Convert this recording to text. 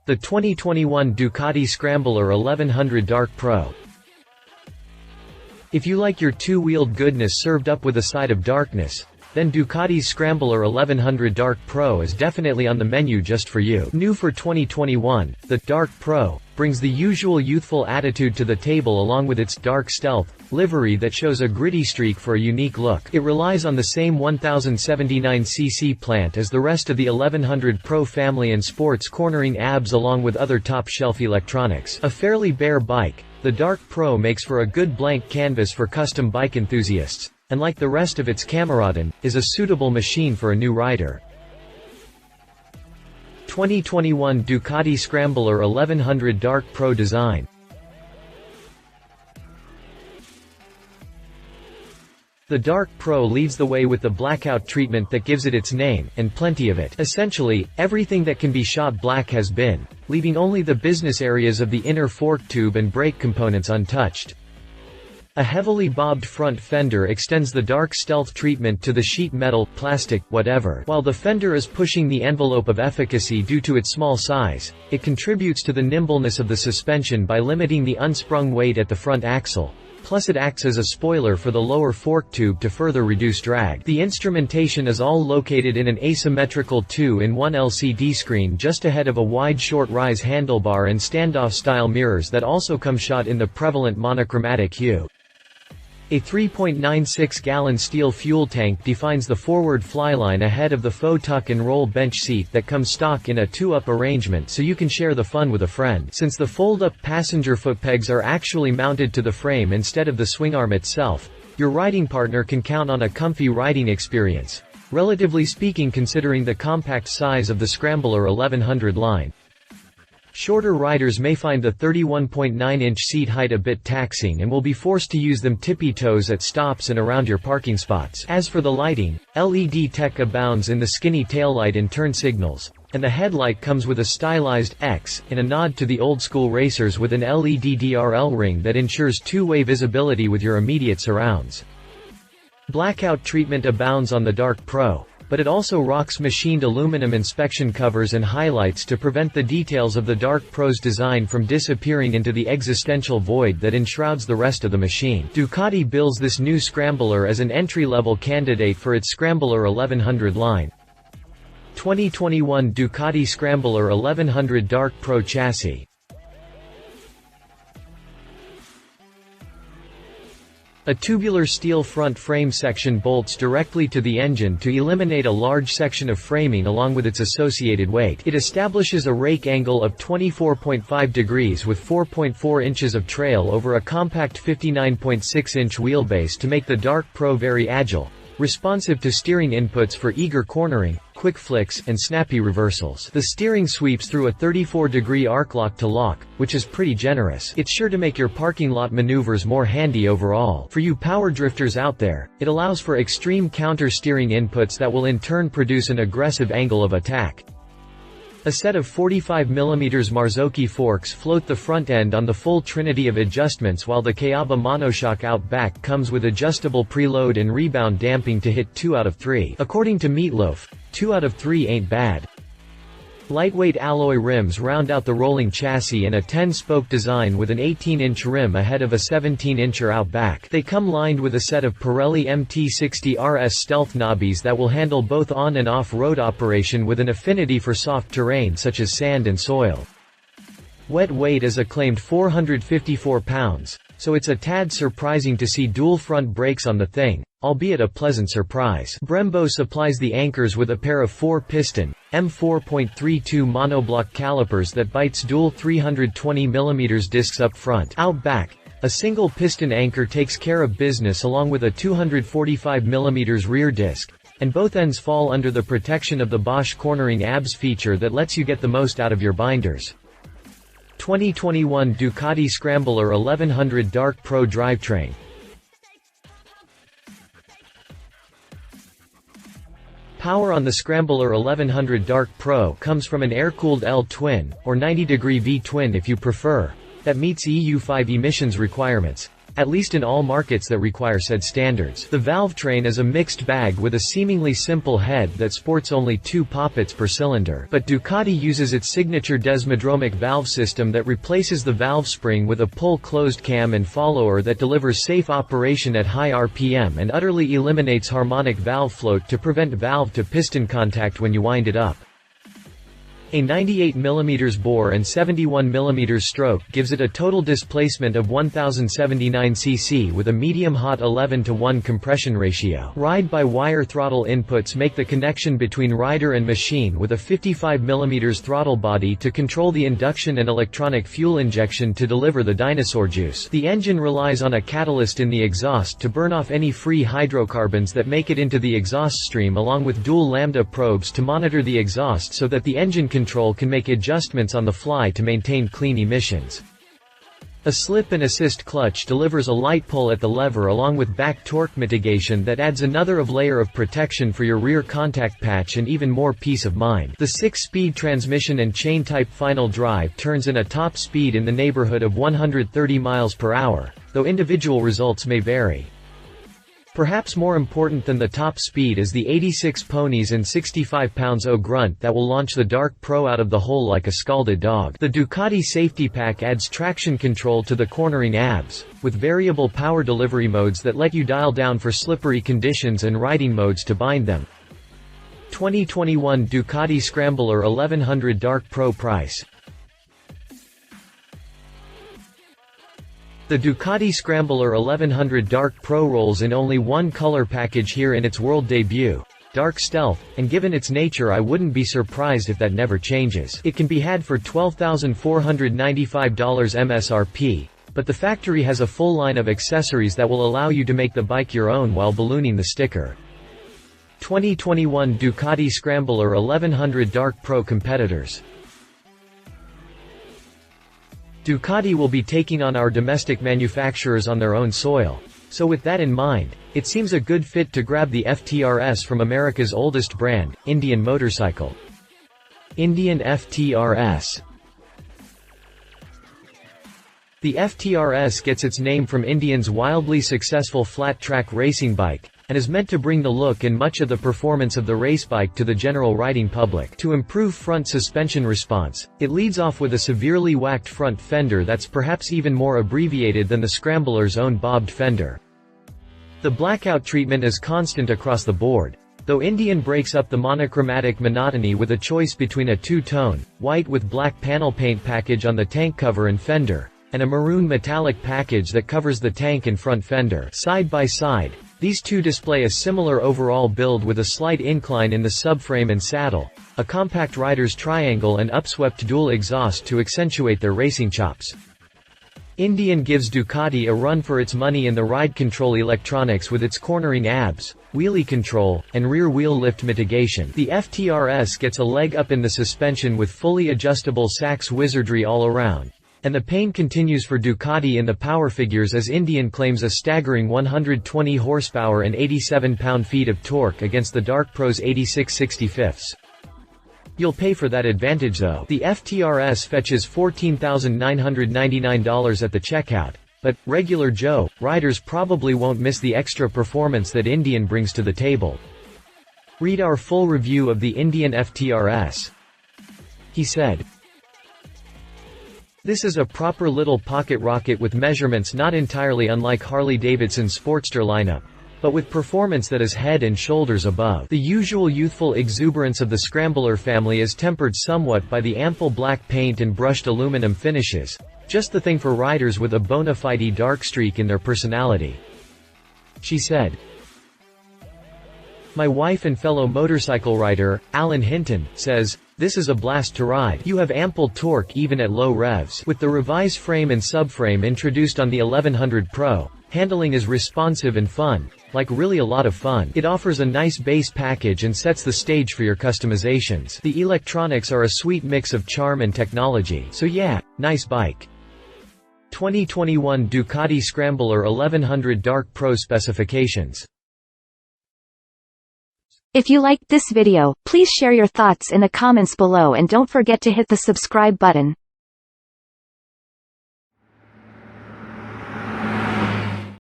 The 2021 Ducati Scrambler 1100 Dark Pro. If you like your two-wheeled goodness served up with a side of darkness, then Ducati's Scrambler 1100 Dark Pro is definitely on the menu just for you. New for 2021, the Dark Pro brings the usual youthful attitude to the table along with its dark stealth livery that shows a gritty streak for a unique look. It relies on the same 1079cc plant as the rest of the 1100 Pro family and sports cornering abs along with other top-shelf electronics. A fairly bare bike, the Dark Pro makes for a good blank canvas for custom bike enthusiasts, and like the rest of its kameraden, is a suitable machine for a new rider. 2021 Ducati Scrambler 1100 Dark Pro design. The Dark Pro leads the way with the blackout treatment that gives it its name, and plenty of it. Essentially, everything that can be shot black has been, leaving only the business areas of the inner fork tube and brake components untouched. A heavily bobbed front fender extends the dark stealth treatment to the sheet metal, plastic, whatever. While the fender is pushing the envelope of efficacy due to its small size, it contributes to the nimbleness of the suspension by limiting the unsprung weight at the front axle. Plus it acts as a spoiler for the lower fork tube to further reduce drag. The instrumentation is all located in an asymmetrical 2-in-1 LCD screen just ahead of a wide short rise handlebar and standoff style mirrors that also come shot in the prevalent monochromatic hue. A 3.96-gallon steel fuel tank defines the forward flyline ahead of the faux tuck and roll bench seat that comes stock in a two-up arrangement so you can share the fun with a friend. Since the fold-up passenger footpegs are actually mounted to the frame instead of the swingarm itself, your riding partner can count on a comfy riding experience, relatively speaking considering the compact size of the Scrambler 1100 line. Shorter riders may find the 31.9-inch seat height a bit taxing and will be forced to use them tippy-toes at stops and around your parking spots. As for the lighting, LED tech abounds in the skinny taillight and turn signals, and the headlight comes with a stylized X, in a nod to the old-school racers with an LED DRL ring that ensures two-way visibility with your immediate surrounds. Blackout treatment abounds on the Dark Pro, but it also rocks machined aluminum inspection covers and highlights to prevent the details of the Dark Pro's design from disappearing into the existential void that enshrouds the rest of the machine. Ducati bills this new Scrambler as an entry-level candidate for its Scrambler 1100 line. 2021 Ducati Scrambler 1100 Dark Pro chassis. A tubular steel front frame section bolts directly to the engine to eliminate a large section of framing along with its associated weight. It establishes a rake angle of 24.5 degrees with 4.4 inches of trail over a compact 59.6-inch wheelbase to make the Dark Pro very agile, responsive to steering inputs for eager cornering, quick flicks, and snappy reversals. The steering sweeps through a 34-degree arc lock to lock, which is pretty generous. It's sure to make your parking lot maneuvers more handy overall. For you power drifters out there, it allows for extreme counter-steering inputs that will in turn produce an aggressive angle of attack. A set of 45mm Marzocchi forks float the front end on the full trinity of adjustments, while the Kayaba monoshock out back comes with adjustable preload and rebound damping to hit 2 out of 3. According to Meatloaf, 2 out of 3 ain't bad. Lightweight alloy rims round out the rolling chassis and a 10-spoke design with an 18-inch rim ahead of a 17-incher out back. They come lined with a set of Pirelli MT60 RS stealth knobbies that will handle both on and off-road operation with an affinity for soft terrain such as sand and soil. Wet weight is a claimed 454 pounds, so it's a tad surprising to see dual front brakes on the thing, albeit a pleasant surprise. Brembo supplies the anchors with a pair of 4-piston, M4.32 monoblock calipers that bites dual 320mm discs up front. Out back, a single piston anchor takes care of business along with a 245mm rear disc, and both ends fall under the protection of the Bosch cornering abs feature that lets you get the most out of your binders. 2021 Ducati Scrambler 1100 Dark Pro drivetrain. Power on the Scrambler 1100 Dark Pro comes from an air-cooled L-twin, or 90-degree V-twin if you prefer, that meets EU 5 emissions requirements, at least in all markets that require said standards. The valve train is a mixed bag with a seemingly simple head that sports only 2 poppets per cylinder. But Ducati uses its signature desmodromic valve system that replaces the valve spring with a pull-closed cam and follower that delivers safe operation at high RPM and utterly eliminates harmonic valve float to prevent valve-to-piston contact when you wind it up. A 98 mm bore and 71 mm stroke gives it a total displacement of 1079 cc with a medium-hot 11:1 compression ratio. Ride-by-wire throttle inputs make the connection between rider and machine with a 55 mm throttle body to control the induction and electronic fuel injection to deliver the dinosaur juice. The engine relies on a catalyst in the exhaust to burn off any free hydrocarbons that make it into the exhaust stream, along with dual lambda probes to monitor the exhaust so that the engine control can make adjustments on the fly to maintain clean emissions. A slip and assist clutch delivers a light pull at the lever along with back torque mitigation that adds another layer of protection for your rear contact patch and even more peace of mind. The 6-speed transmission and chain-type final drive turns in a top speed in the neighborhood of 130 miles per hour, though individual results may vary. Perhaps more important than the top speed is the 86 ponies and 65 pounds grunt that will launch the Dark Pro out of the hole like a scalded dog. The Ducati safety pack adds traction control to the cornering abs, with variable power delivery modes that let you dial down for slippery conditions and riding modes to bind them. 2021 Ducati Scrambler 1100 Dark Pro price. The Ducati Scrambler 1100 Dark Pro rolls in only one color package here in its world debut, Dark Stealth, and given its nature I wouldn't be surprised if that never changes. It can be had for $12,495 MSRP, but the factory has a full line of accessories that will allow you to make the bike your own while ballooning the sticker. 2021 Ducati Scrambler 1100 Dark Pro competitors. Ducati will be taking on our domestic manufacturers on their own soil, so with that in mind, it seems a good fit to grab the FTRS from America's oldest brand, Indian Motorcycle. Indian FTRS. The FTRS gets its name from Indian's wildly successful flat-track racing bike, and is meant to bring the look and much of the performance of the race bike to the general riding public. To improve front suspension response, it leads off with a severely whacked front fender that's perhaps even more abbreviated than the Scrambler's own bobbed fender. The blackout treatment is constant across the board, though Indian breaks up the monochromatic monotony with a choice between a two-tone, white with black panel paint package on the tank cover and fender, and a maroon metallic package that covers the tank and front fender. Side by side, these two display a similar overall build with a slight incline in the subframe and saddle, a compact rider's triangle and upswept dual exhaust to accentuate their racing chops. Indian gives Ducati a run for its money in the ride control electronics with its cornering abs, wheelie control, and rear wheel lift mitigation. The FTRS gets a leg up in the suspension with fully adjustable Sachs wizardry all around. And the pain continues for Ducati in the power figures as Indian claims a staggering 120 horsepower and 87 pound-feet of torque against the Dark Pro's 86 65ths. You'll pay for that advantage though. The FTRS fetches $14,999 at the checkout, but, regular Joe, riders probably won't miss the extra performance that Indian brings to the table. Read our full review of the Indian FTRS. He said, "This is a proper little pocket rocket with measurements not entirely unlike Harley-Davidson's Sportster lineup, but with performance that is head and shoulders above. The usual youthful exuberance of the Scrambler family is tempered somewhat by the ample black paint and brushed aluminum finishes, just the thing for riders with a bona fide dark streak in their personality." She said. "My wife and fellow motorcycle rider, Alan Hinton, says, 'This is a blast to ride. You have ample torque even at low revs.' With the revised frame and subframe introduced on the 1100 Pro, handling is responsive and fun, like really a lot of fun. It offers a nice base package and sets the stage for your customizations. The electronics are a sweet mix of charm and technology. So yeah, nice bike." 2021 Ducati Scrambler 1100 Dark Pro specifications. If you liked this video, please share your thoughts in the comments below and don't forget to hit the subscribe button.